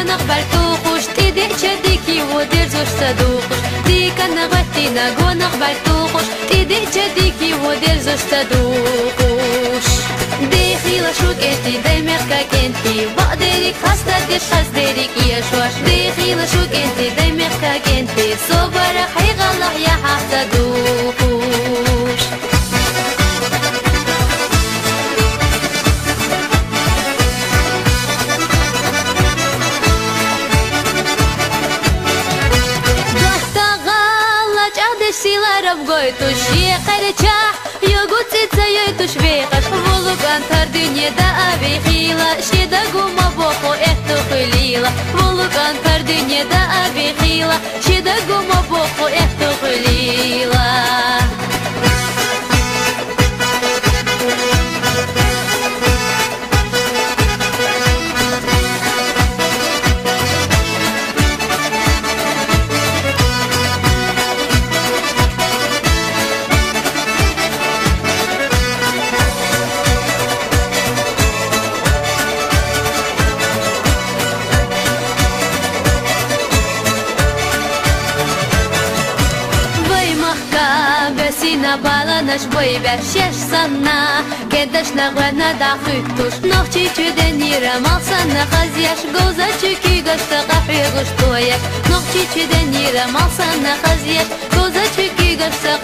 نقبل توخوش تيدي شديكي ودير زوج صدوقش ديك نغتينا جو نقبل توخوش تيدي شديكي ودير زوج صدوقش دي خيلة شوك انتي دي ميركاك انتي بقدرك خاصة ديش خاص ديرك يشواش دي خيلة شوك انتي دي ميركاك انتي صبر حيغ الله يا حتى دوقوش Silarab goytush yeqarchah yogut tsaytush veqash volgan tar dunyada abihila shida guma boko ehto khilila volgan tar dunyada abihila shida guma boko ehto khilila Sina balanash boy beşeş sana Kedaş nağana da xütuş Noxçi çüdenira mal sana Xazyaş goza çükü goşta qahvi goştoyaş Noxçi çüdenira mal sana Xazyaş goza çükü goşta